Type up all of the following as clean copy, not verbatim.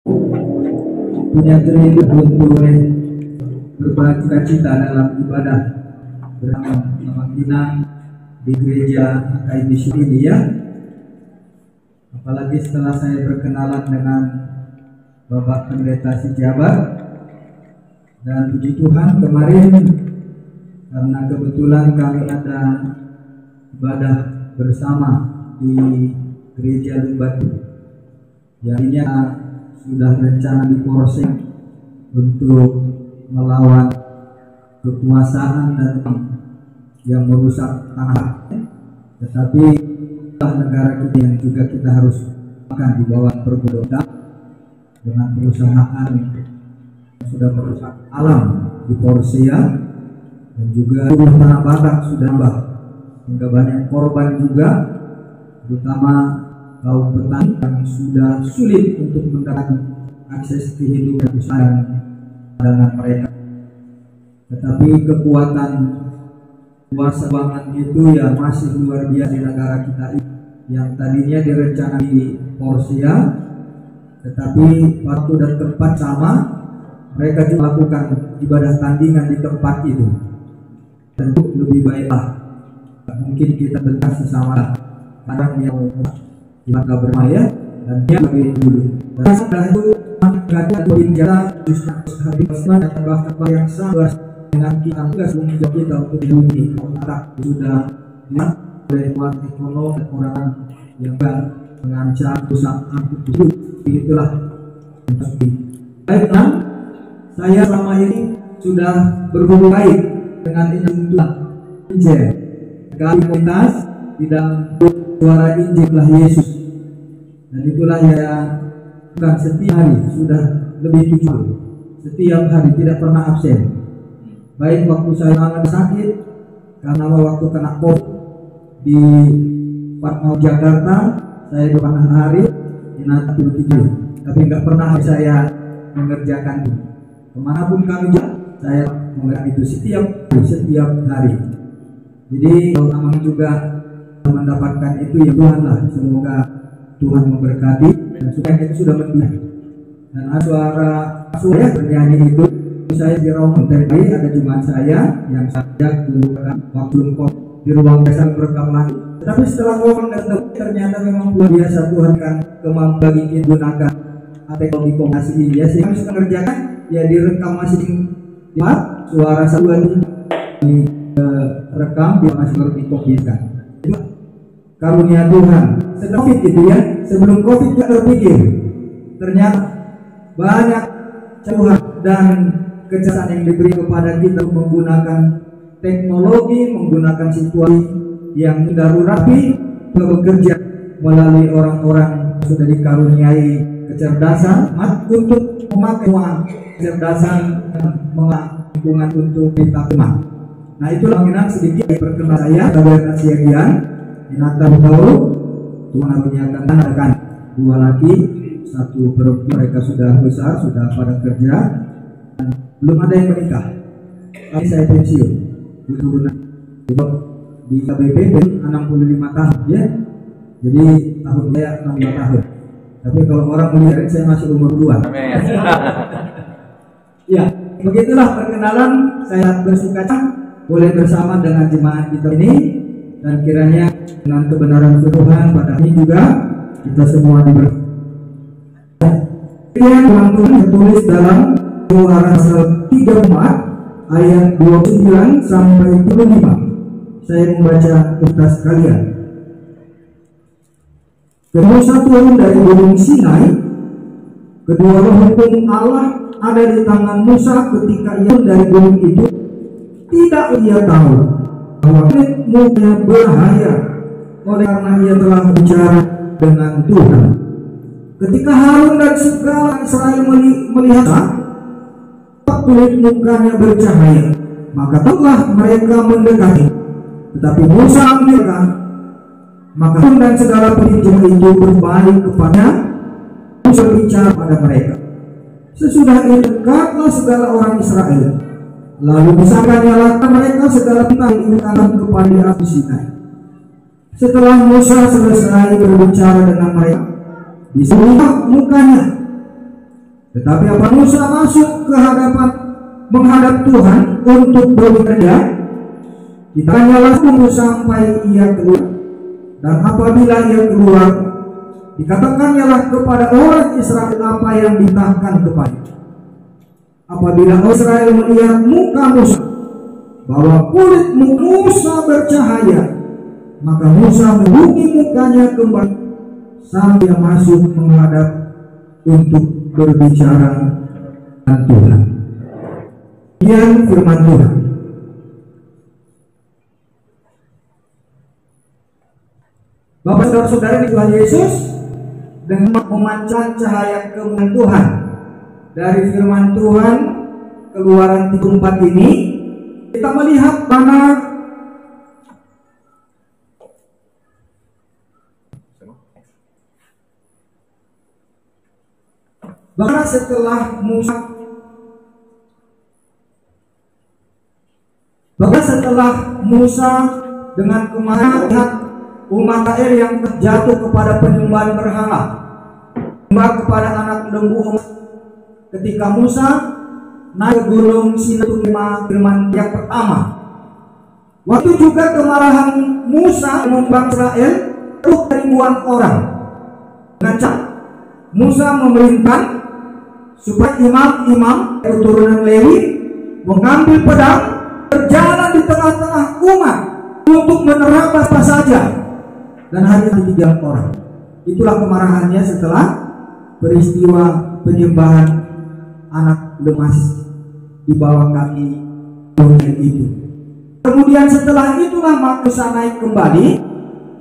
punya kerindu untuk berbagi cita dalam ibadah bersama kita di gereja HKI ini ya. Apalagi setelah saya berkenalan dengan Bapak Pendeta Sijabat, dan puji Tuhan kemarin karena kebetulan kami ada ibadah bersama di gereja Lumbatu, jadinya sudah rencana di Polsek untuk melawan kekuasaan dan yang merusak tanah. Tetapi negara kita yang juga kita harus makan di bawah perbudakan dengan perusahaan yang sudah merusak alam di Porsia, dan juga tanah Batak sudah tambah hingga banyak korban juga, terutama kaum petani yang sudah sulit untuk mendapatkan akses kehidupan usaha dengan mereka. Tetapi kekuatan kuasa banget itu ya masih luar biasa di negara kita ini, yang tadinya direncanakan di Porsia, tetapi waktu dan tempat sama, mereka juga melakukan ibadah tandingan di tempat itu. Tentu lebih baiklah mungkin kita bentar sesama orang yang maka bermaya dan dia lebih dulu. Dan setelah itu maka berbicara habis dan bahkan yang sama dengan kita tugas menjadi kita untuk dilindungi otak sudah oleh kuat ekonomi dan orang yang mengancam rusak hidup. Itulah baiklah, saya selama ini sudah berhubung baik dengan Tuhan Injil kami komunitas di dalam suara Injillah Yesus, dan itulah yang bukan setiap hari, sudah lebih 7 setiap hari tidak pernah absen. Baik waktu saya sangat sakit karena waktu kena COVID di Fatmawati Jakarta, saya pernah hari Inat 7, tapi nggak pernah saya mengerjakan itu. Kemanapun kami saya mengerjakan itu setiap hari. Jadi kalau juga mendapatkan itu ya Tuhan lah, semoga Tuhan memberkati, dan supaya itu sudah mendengar. Dan suara bernyanyi itu saya di ruang tadi ada jemaat saya yang sejak dulu waktu di ruang biasa merekam lagi. Tetapi setelah ngomong dan ternyata memang luar biasa Tuhan kan kemampuan bagi kita gunakan teknologi komunikasi ini ya, sehingga bisa mengerjakan ya direkam masih suara saluran ini rekam dia masih dikopikan. Karunia Tuhan setelah COVID gitu ya, sebelum COVID kita terpikir ternyata banyak Tuhan dan kecerdasan yang diberi kepada kita menggunakan teknologi, menggunakan situasi yang darurat, tapi bekerja melalui orang-orang yang sudah dikaruniai kecerdasan untuk memakai kecerdasan lingkungan untuk kita teman. Nah itulah minat sedikit perkenalan saya kepada Siagian Inata Tahu. Tuhan menyatakan akan 2 laki 1 perempuan, mereka sudah besar, sudah pada kerja, dan belum ada yang menikah. Tapi saya pensiun di KBP 65 tahun ya, jadi tahun saya 65 tahun. Tapi kalau orang melihat saya masih umur 2. Ya, begitulah perkenalan. Saya bersukacita boleh bersama dengan jemaat kita ini, dan kiranya dengan kebenaran Tuhan pada ini juga kita semua diberkati. Firman Tuhan tertulis dalam Keluaran pasal 34 ayat 29 sampai 25. Saya membaca untuk sekalian. Kedua Tuhan dari Gunung Sinai, kedua hukum Allah ada di tangan Musa ketika ia dari gunung itu. Tidak ia tahu bahwa mulia berbahaya oleh karena ia telah bicara dengan Tuhan. Ketika Harun dan segala Israel melihat kulit mukanya bercahaya, maka telah mereka mendekati. Tetapi Musa mereka, maka Harun dan segala petinju itu berbalik kepada Musa bicara pada mereka. Sesudah itu dekatlah segala orang Israel, lalu disangkanya mereka segala bintang itu akan kepada api Sinai. Setelah Musa selesai berbicara dengan mereka, di sebelah mukanya Tetapi apa Musa masuk ke hadapan menghadap Tuhan untuk bekerja, kita hanyalah tunggu sampai ia keluar. Dan apabila ia keluar, dikatakannya kepada orang Israel apa yang ditahkan kepada. Apabila Israel melihat muka Musa, bahwa kulit Musa bercahaya, maka Musa mengunci mukanya kembali sambil masuk menghadap untuk berbicara dengan Tuhan. Yang firman Tuhan. Bapak saudara-saudara di Tuhan Yesus, dengan memancarkan cahaya kemuliaan Tuhan dari firman Tuhan Keluaran 34 ini, kita melihat mana bahkan setelah Musa dengan kemarahan umat Israel yang terjatuh kepada penyembahan berhala, menyembah kepada anak lembu, ketika Musa naik gunung Sinai untuk firman yang pertama, waktu juga kemarahan Musa membuat Israel ribuan orang. Dengan cara Musa memerintah supaya imam-imam keturunan Lewi mengambil pedang, berjalan di tengah-tengah umat untuk menerabas apa saja, dan hanya 3 orang. Itulah kemarahannya setelah peristiwa penyembahan anak lemas di bawah kaki Tuhan itu. Kemudian setelah itulah Musa naik kembali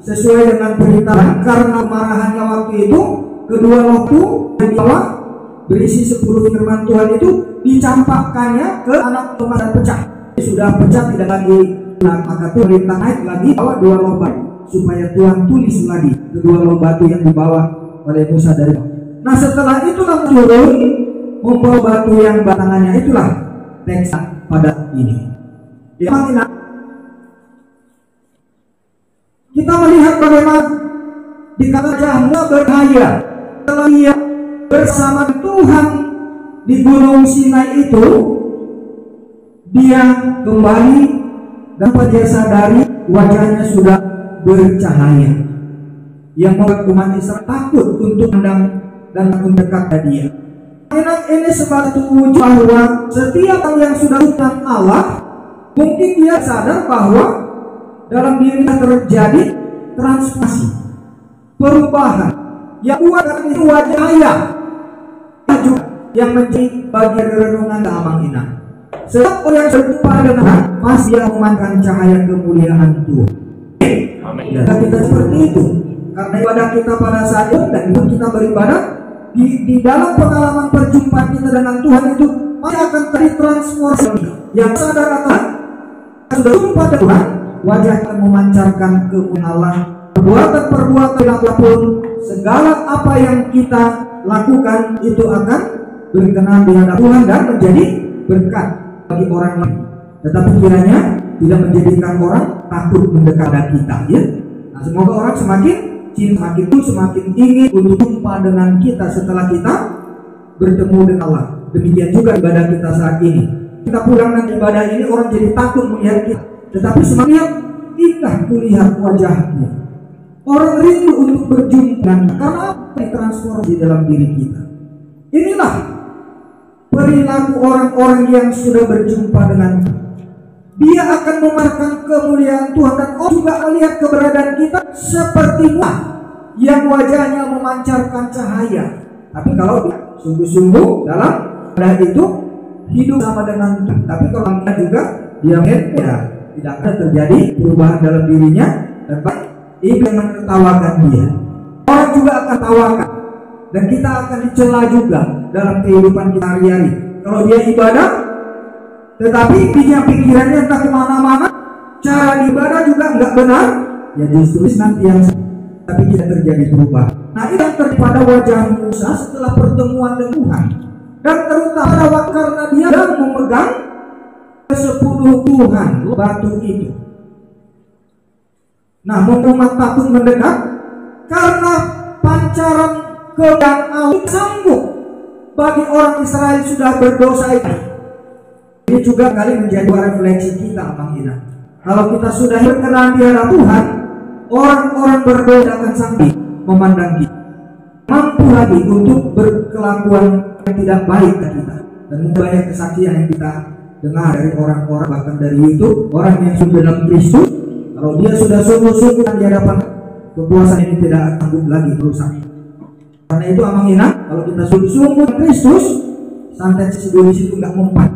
sesuai dengan perintah, karena kemarahannya waktu itu kedua waktu di bawah berisi 10 firman Tuhan itu dicampakkannya ke anak lemas dan pecah. Sudah pecah tidak lagi, maka Tuhan perintah naik lagi bawa 2 lomba supaya Tuhan tulis lagi kedua lomba batu yang dibawa oleh Musa dari. Nah setelah itulah turun membawa batu yang batangannya, itulah teks pada ini. Kita melihat bagaimana dikatakan Musa berhaya setelah ia bersama Tuhan di gunung Sinai itu, dia kembali dapat dia sadari wajahnya sudah bercahaya, yang membuat umat Israel takut untuk menang dan mendekat ke dia. Ini sebagai wujud bahwa setiap orang yang sudah tentang Allah, mungkin dia sadar bahwa dalam dirinya terjadi transformasi, perubahan yang buat itu wajahnya juga yang menjadi bagian renungan damang inang. Setiap orang yang berjumpa dengan pasti dia memandang cahaya kemuliaan Tuhan. Ya, kita seperti itu karena ibadah kita pada saat itu dan kita beribadah di dalam pengalaman perjumpaan kita dengan Tuhan itu masih akan terjadi transformasi yang sadar akan sudah jumpa dengan Tuhan, wajah akan memancarkan kemuliaan. Perbuatan apapun, segala apa yang kita lakukan itu akan berkenan di hadapan Tuhan dan menjadi berkat bagi orang lain. Tetapi kiranya tidak menjadikan orang takut mendekat kita, ya. Nah, semoga orang semakin cinta, semakin ingin untuk jumpa dengan kita setelah kita bertemu dengan Allah. Demikian juga ibadah kita saat ini. Kita pulang dari ibadah ini orang jadi takut melihat kita, tetapi semakin indah kulihat wajahnya. Orang rindu untuk berjumpa karena apa transformasi dalam diri kita. Inilah perilaku orang-orang yang sudah berjumpa dengan Tuhan. Dia akan memarkan kemuliaan Tuhan dan orang juga melihat keberadaan kita seperti Musa yang wajahnya memancarkan cahaya. Tapi kalau sungguh-sungguh dalam ibadah itu hidup sama dengan Tuhan. Tapi kalau kita juga dia ya, tidak akan terjadi perubahan dalam dirinya dan iblis menertawakan dia. Orang juga akan tawakan dan kita akan dicela juga dalam kehidupan kita hari-hari. Kalau dia ibadah tetapi pikirannya entah kemana-mana, cara ibadah juga enggak benar, ya justru nanti yang tapi tidak terjadi perubahan. Nah itu yang terjadi pada wajah Musa setelah pertemuan dengan Tuhan, dan terutama karena dia memegang ke-10 Tuhan batu itu. Nah, umat takut mendekat karena pancaran kebenaran Allah sanggup bagi orang Israel sudah berdosa itu. Ini juga kali menjadi refleksi kita, Bang Ina. Kalau kita sudah berkenan di hadapan Tuhan, orang-orang berdosa akan sanggup memandang kita, mampu lagi untuk berkelakuan yang tidak baik ke kita. Dan banyak kesaksian yang kita dengar dari orang-orang, bahkan dari YouTube, orang yang sudah dalam Kristus, kalau dia sudah sungguh-sungguh di hadapan, kekuasaan ini tidak sanggup lagi merusak. Karena itu Amang Ina, kalau kita sungguh-sungguh Kristus, santet sidonis itu nggak mempan.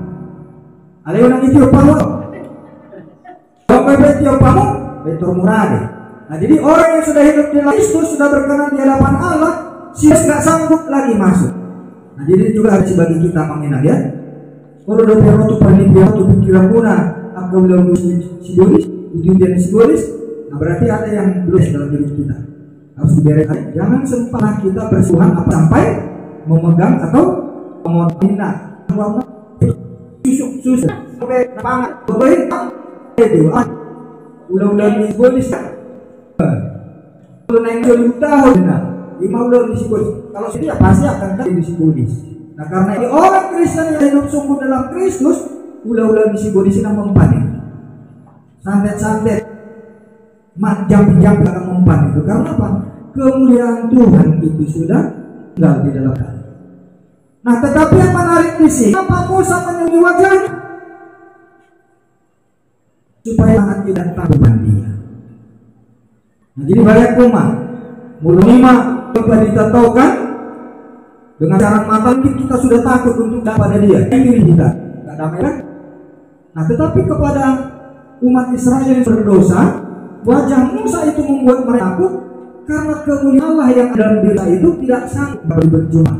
Ada orang itu pamu, kalau itu pamu, betul murah deh. Nah, jadi orang yang sudah hidup di Kristus, sudah berkenan di hadapan Allah, sias nggak sanggup lagi masuk. Nah, jadi juga harus bagi kita Amang Ina ya. Kalau udah perlu panitia atau pikiran guna, atau belum sidonis, ujian sidonis, nah berarti ada yang belum dalam hidup kita. Harus dibereskan. Jangan sempat kita bersuhan apa sampai memegang atau menghina susu sampai pangan berbaik itu udah sidonis. Kalau naik 20 tahun, 5 udah sidonis. Kalau sini ya pasti akan jadi sidonis. Nah, karena ini orang Kristen yang hidup sungguh dalam Kristus, ulah-ulah sidonis yang mempan. Santet-santet jam-jam akan mempan itu. Karena apa? Kemuliaan Tuhan itu sudah tinggal di dalam hati. Nah, tetapi yang menarik di sini, apa Musa menyembunyi wajahnya? Supaya sangat tidak takutan dia. Nah, jadi banyak umat mulu 5 coba ditatokan dengan cara mata kita sudah takut untuk kepada dia. Ini kita tidak damai kan? Nah, tetapi kepada umat Israel yang berdosa, wajah Musa itu membuat mereka takut karena kemuliaan Allah yang dalam diri itu tidak sanggup berjumpa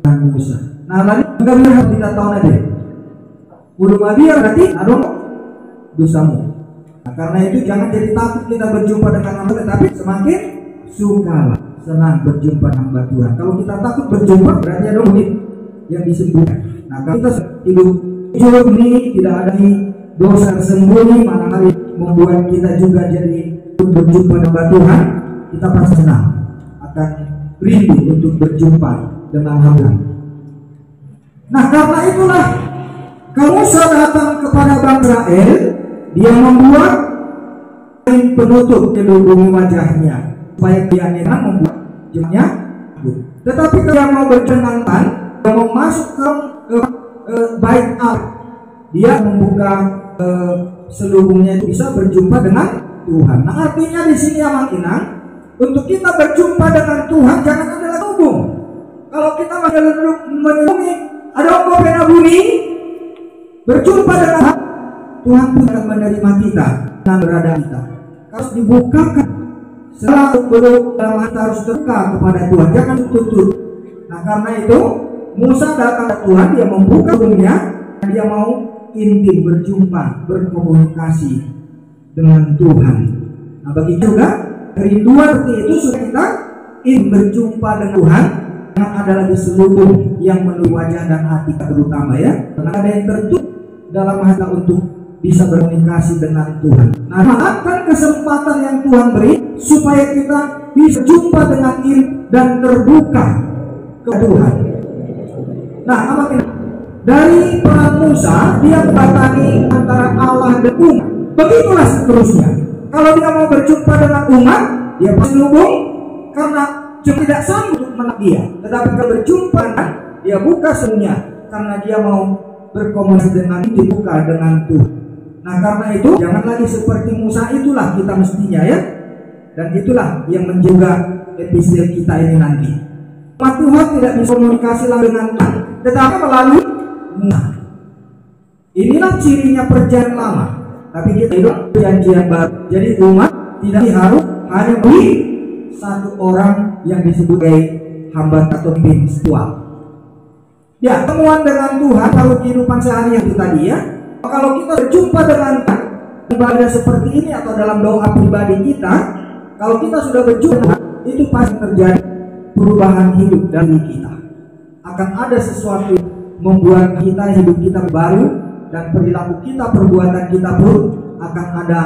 dengan Musa. Nah, lalu bagaimana harus kita tahu nanti? Ulu dia berarti ada dosamu. Nah, karena itu jangan jadi takut kita berjumpa dengan Allah, tetapi semakin sukalah, senang berjumpa hamba Tuhan. Kalau kita takut berjumpa berarti ada yang disembunyikan. Nah, kalau kita hidup jujur ini tidak ada dosa tersembunyi, manakala membuat kita juga jadi berjumpa dengan Tuhan, kita pasti senang akan rindu untuk berjumpa dengan hamba. Nah, karena itulah kalau Musa datang kepada bangsa Israel, dia membuat kain penutup melindungi wajahnya supaya dia membuat jemnya. Tetapi dia mau bercenangkan, dia mau masuk ke bait Allah, dia membuka seluruhnya itu bisa berjumpa dengan Tuhan. Nah, artinya di sini Amang Ina, untuk kita berjumpa dengan Tuhan jangan ada hubung. Kalau kita masih menunggu ada ongkop pena bumi berjumpa dengan Tuhan pun akan menerima kita dan berada kita. Harus dibukakan selalu belum dalam hati harus terbuka kepada Tuhan, jangan tutup. Nah, karena itu Musa datang ke Tuhan, dia membuka hubungnya dan dia mau intim berjumpa, berkomunikasi dengan Tuhan. Nah, bagi juga kerinduan seperti itu sudah kita ingin berjumpa dengan Tuhan. Yang ada lagi seluruh yang menuju wajah dan hati kita terutama ya. Karena ada yang tertutup dalam hati untuk bisa berkomunikasi dengan Tuhan. Nah, manfaatkan kesempatan yang Tuhan beri supaya kita bisa jumpa dengan diri dan terbuka ke Tuhan. Nah, dari perang Musa dia membatangi antara Allah dan umat. Begitulah seterusnya. Kalau dia mau berjumpa dengan umat, dia pasti hubung karena tidak sanggup untuk menang dia. Tetapi kalau berjumpa, dia buka semuanya karena dia mau berkomunikasi dengan dibuka dengan Tuhan. Nah, karena itu jangan lagi seperti Musa, itulah kita mestinya ya. Dan itulah yang menjaga episode kita ini nanti. Umat Tuhan tidak bisa komunikasi dengan Tuhan, tetapi melalui Musa. Inilah cirinya perjanjian lama. Tapi kita hidup perjanjian baru. Jadi umat tidak harus hanya beri satu orang yang disebut sebagai hamba atau pemimpin spiritual. Ya, temuan dengan Tuhan kalau kehidupan sehari-hari tadi ya. Kalau kita berjumpa dengan ibadah seperti ini atau dalam doa pribadi kita, kalau kita sudah berjumpa, itu pasti terjadi perubahan hidup dari kita. Akan ada sesuatu membuat kita hidup kita baru dan perilaku kita, perbuatan kita pun akan ada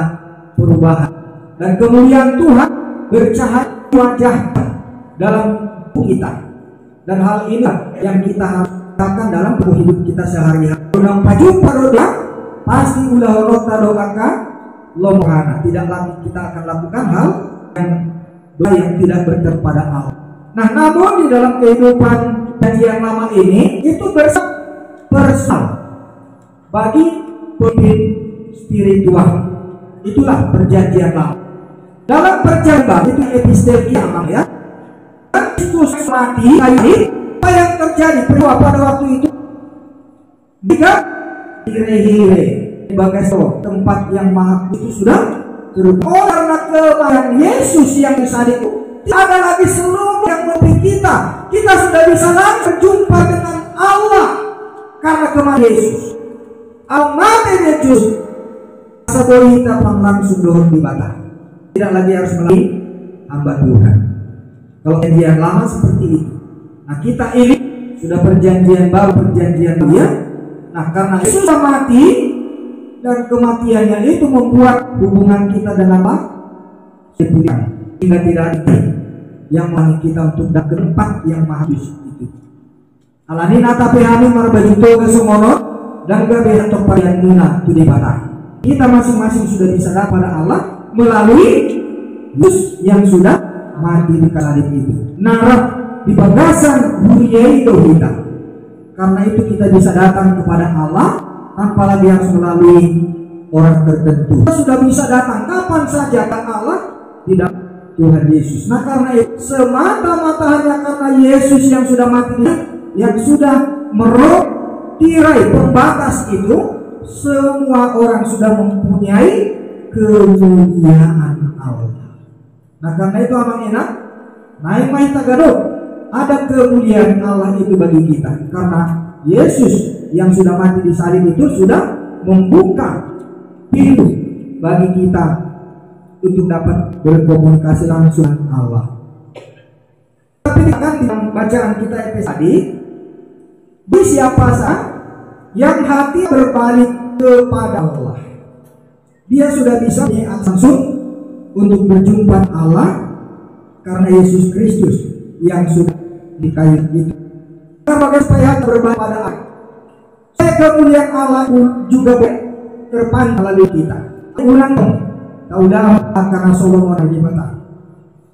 perubahan. Dan kemuliaan Tuhan bercahaya wajah dalam kita. Dan hal ini yang kita harapkan dalam hidup kita sehari-hari. Unang paju paroda pasti ulah rota doakan lomhana. Tidak lagi kita akan lakukan hal yang tidak berkenan pada Allah. Nah, namun di dalam kehidupan perjanjian lama ini itu personal bagi pemimpin spiritual. Itulah perjanjian lama. Dalam perjanjian itu epistemia ya. Kristus mati ini apa yang terjadi pada waktu itu? Jika hire-hire sebagai tempat yang maha itu sudah terubah karena kematian Yesus yang disalib itu. Tidak ada lagi seluruh yang lebih kita. Kita sudah bisa langsung berjumpa dengan Allah karena kematian Yesus. Al-Mati Yesus sebelum kita langsung dohon di batas. Tidak lagi harus melalui hamba Tuhan. Kalau perjanjian lama seperti itu. Nah, kita ini sudah perjanjian baru, perjanjian dia. Nah, karena Yesus sudah mati dan kematiannya itu membuat hubungan kita dengan Allah hingga tidak ada yang melalui kita untuk datang ke tempat yang maha kudus itu. Alani nata pehami marbajuto kesumono dan gabe atau parian muna tu di batang. Kita masing-masing sudah disadar pada Allah melalui Yesus yang sudah mati di kayu itu. Narap di bagasan dunia itu kita. Karena itu kita bisa datang kepada Allah tanpa lagi harus melalui orang tertentu. Kita sudah bisa datang kapan saja ke Allah tidak Tuhan Yesus. Nah, karena itu semata-mata hanya karena Yesus yang sudah mati, yang sudah tirai pembatas itu, semua orang sudah mempunyai kemuliaan Allah. Nah, karena itu amang enak naik main tagadok ada kemuliaan Allah itu bagi kita karena Yesus yang sudah mati di salib itu sudah membuka pintu bagi kita untuk dapat berkomunikasi langsung dengan Allah. Tapi kan di bacaan kita tadi, di siapa sah yang hati berbalik kepada Allah, dia sudah bisa langsung untuk berjumpa Allah karena Yesus Kristus yang sudah di kayu itu. Bagaimana supaya berbalik pada Allah? Saya kemuliaan Allah juga terpantau melalui kita. Ulang tahu dah karena Solomon di mata.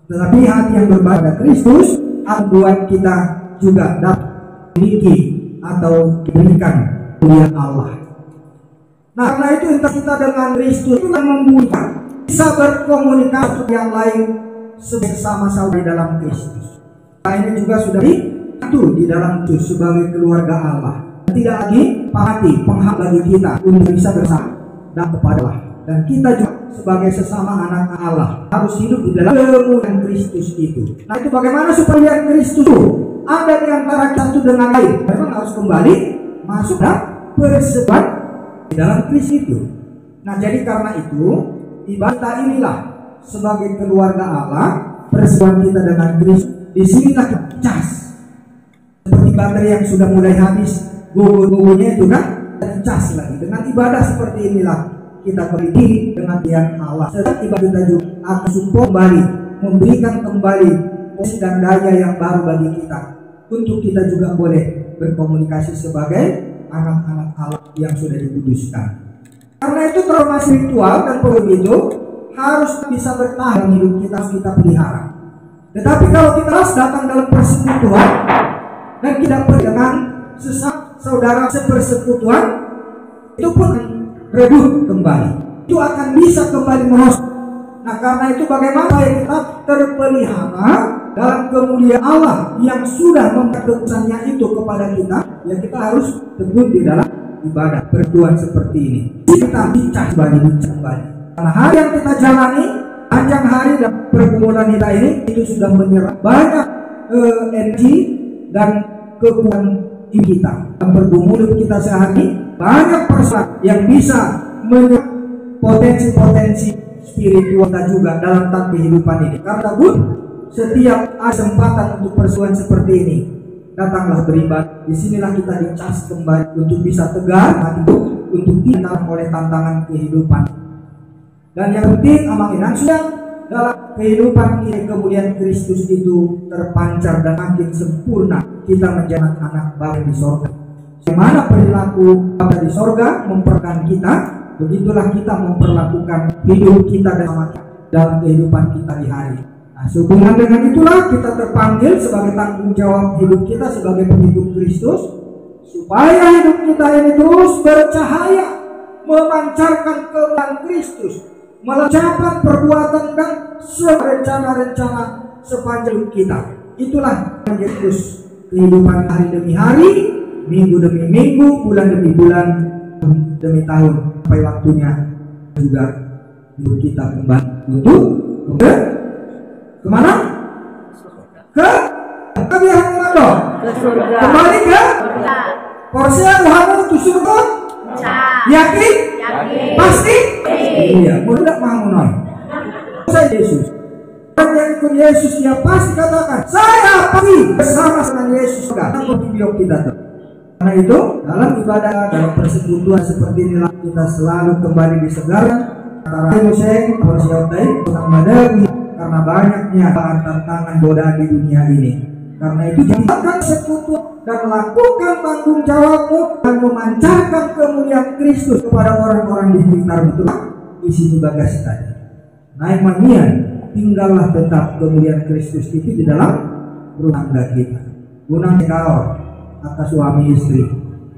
Tetapi hati yang berbalik pada Kristus akan buat kita juga dapat memiliki atau diberikan kemuliaan Allah. Nah, karena itu kita dengan Kristus itu membuat bisa berkomunikasi yang lain bersama-sama di dalam Kristus. Nah, ini juga sudah diatur di dalam Kristus sebagai keluarga Allah. Tidak lagi penghak bagi kita untuk bisa bersama dan kepada Allah. Dan kita juga sebagai sesama anak Allah harus hidup di dalam kemuliaan Kristus itu. Nah, itu bagaimana supaya Kristus itu ada di antara satu dengan lain? Memang harus kembali masuk dalam persekutuan di dalam Kristus itu. Nah, jadi karena itu ibadah inilah sebagai keluarga Allah, persekutuan kita dengan Kristus. Di sinilah kita cas. Seperti baterai yang sudah mulai habis, gugur-gugurnya itu kan cas lagi. Dengan ibadah seperti inilah kita berdiri dengan yang Allah. Setelah ibadah kita juga akan support kembali, memberikan kembali posisi dan daya yang baru bagi kita untuk kita juga boleh berkomunikasi sebagai anak-anak Allah yang sudah dikuduskan. Karena itu trauma spiritual dan begitu harus bisa bertahan hidup kita, harus kita pelihara. Tetapi kalau kita harus datang dalam persekutuan dan kita dengan sesama saudara sepersekutuan, itu pun redup kembali. Itu akan bisa kembali merosot. Nah, karena itu bagaimana kita terpelihara dalam kemuliaan Allah yang sudah mempertemukannya itu kepada kita, ya kita harus teguh di dalam ibadah persekutuan seperti ini. Kita bincang kembali. Karena hari yang kita jalani, panjang hari dan pergumulan kita ini itu sudah menyerap banyak energi dan kekuatan kita. Dan pergumulan kita sehari banyak persoalan yang bisa menyerap potensi-potensi spiritual kita juga dalam kehidupan ini. Karena setiap kesempatan untuk persekutuan seperti ini, datanglah beribadah. Disinilah kita dicas kembali untuk bisa tegar hati untuk tidak oleh tantangan kehidupan. Dan yang penting amanginan sudah dalam kehidupan ini kemudian Kristus itu terpancar dan makin sempurna kita menjadi anak Bapa di sorga. Bagaimana perilaku Bapa di sorga memperlakukan kita, begitulah kita memperlakukan hidup kita dalam kehidupan kita di hari. Nah, sehubungan dengan itulah kita terpanggil sebagai tanggung jawab hidup kita sebagai pengikut Kristus, supaya hidup kita ini terus bercahaya, memancarkan kemuliaan Kristus, melancarkan perbuatan dan rencana-rencana sepanjang hidup kita. Itulah Yesus, kehidupan hari demi hari, minggu demi minggu, bulan demi bulan, demi tahun, sampai waktunya juga hidup kita kembali untuk kemana? Ke biar kemana? Ke surga. Kembali ke Porsia Tuhan itu surga. Yakin? Pasti? Iya. Mudah mau nol. Saya Yesus. Orang yang ikut Yesus dia pasti katakan, saya pasti bersama dengan Yesus. Karena video kita tuh. Karena itu dalam ibadah, dalam persekutuan seperti inilah kita selalu kembali di segala antara Museng, Porsiautai, Tuhan Madawi, karena banyaknya tantangan godaan di dunia ini. Karena itu jangan sekutu dan lakukan tanggung jawabmu dan memancarkan kemuliaan Kristus kepada orang-orang di sekitarmu. Itulah isi tugas tadi. Naik manian, tinggallah tetap kemuliaan Kristus itu di dalam rumah tangga kita. Gunang kau atas suami istri,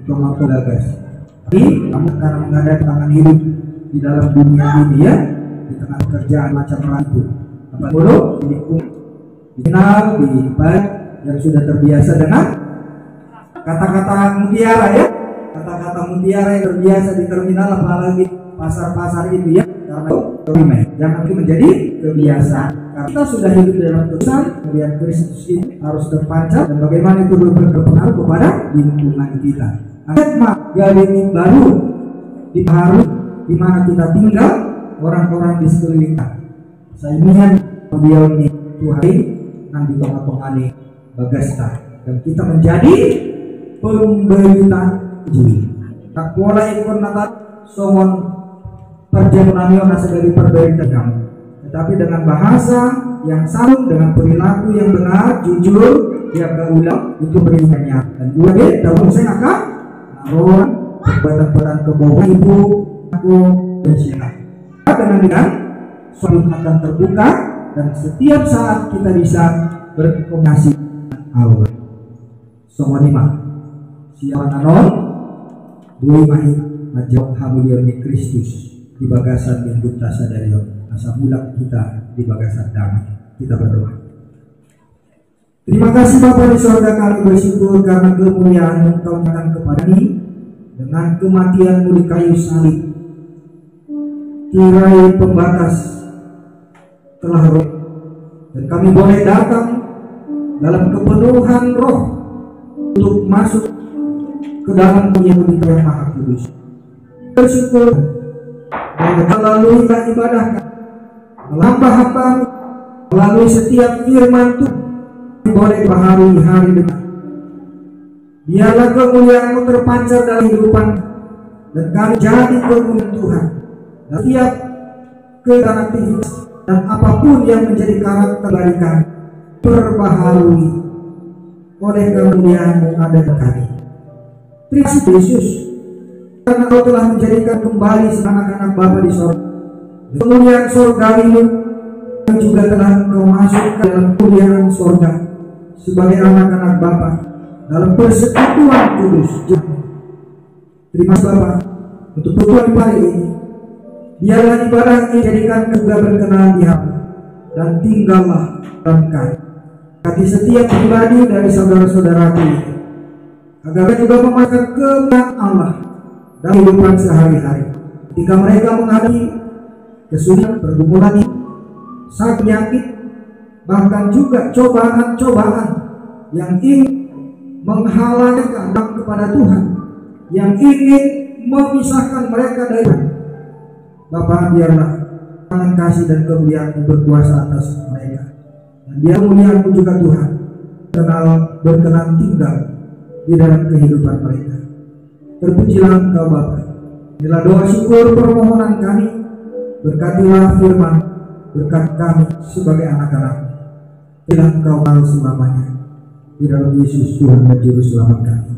tolong gagas. Tapi kamu karena menghadapi tangan hidup di dalam dunia ini ya, di tengah kerjaan macam itu. Apa dulu dikenal di baik yang sudah terbiasa dengan kata-kata mutiara ya, kata-kata mutiara yang terbiasa di terminal apalagi pasar-pasar itu ya, karena itu jangan itu menjadi kebiasaan. Karena kita sudah hidup dalam kesan kemuliaan Kristus ini harus terpancar dan bagaimana itu berpengaruh kepada lingkungan kita. Hikmah galing baru dibaharui di mana kita tinggal, orang-orang di sekeliling kita. Saingan beliau ini Tuhan nanti tengah-tengah ini bagasta dan kita menjadi pemberita Injil. Tak pola ikut natat somon perjalanan nasa dari perberita kamu, tetapi dengan bahasa yang sama, dengan perilaku yang benar, jujur, tiap ulang itu berikannya. Dan juga dia tahu saya akan naruh perbuatan-perbuatan kebohongan ibu, aku dan siapa dengan selalu akan terbuka dan setiap saat kita bisa berkomunikasi dengan Allah. Semua lima siapa nanon dua mahir majok hamulioni Kristus di bagasan yang buta sadarion asa mulak kita di bagasan damai. Kita berdoa. Terima kasih Bapa di surga, kami bersyukur karena kemuliaan Engkau nyatakan kepada kami dengan kematian-Mu di kayu salib. Tirai pembatas telah roh dan kami boleh datang dalam kepenuhan roh untuk masuk ke dalam kemuliaan yang Maha Kudus. Bersyukur dan melalui ibadah melambah hamba melalui setiap firman Tuhan boleh baharui hari depan. Biarlah kemuliaan-Mu terpancar dalam kehidupan dan kami jadi kemuliaan Tuhan. Dan setiap kegiatan aktivitas dan apapun yang menjadi karakter dari kami perbaharui oleh kemuliaan-Mu ada di kami. Terima kasih Yesus karena Kau telah menjadikan kembali anak-anak Bapa di sorga. Kemuliaan sorgawi-Mu juga telah Kau masuk dalam kemuliaan sorga sebagai anak-anak Bapa dalam persekutuan kudus. Terima kasih Bapa untuk pertemuan pagi ini. Biarlah ibadah ini jadikan juga berkenan di hati dan tinggallah dalam hati setiap pribadi dari saudara-saudara ini, agar juga memakan kemuliaan Allah dalam kehidupan sehari-hari. Ketika mereka menghadapi kesulitan, pergumulan ini, sakit penyakit, bahkan juga cobaan-cobaan yang ingin menghalangi kepada Tuhan, yang ingin memisahkan mereka dari Tuhan. Bapa, biarlah tangan kasih dan kemuliaan-Mu berkuasa atas mereka, dan biar kemuliaan-Mu juga Tuhan berkenan tinggal di dalam kehidupan mereka. Terpujilah Engkau Bapa. Inilah doa syukur permohonan kami. Berkatilah firman, berkat kami sebagai anak-anak. Bilang Engkau tahu selamanya. di dalam Yesus Tuhan dan Juru Selamat kami.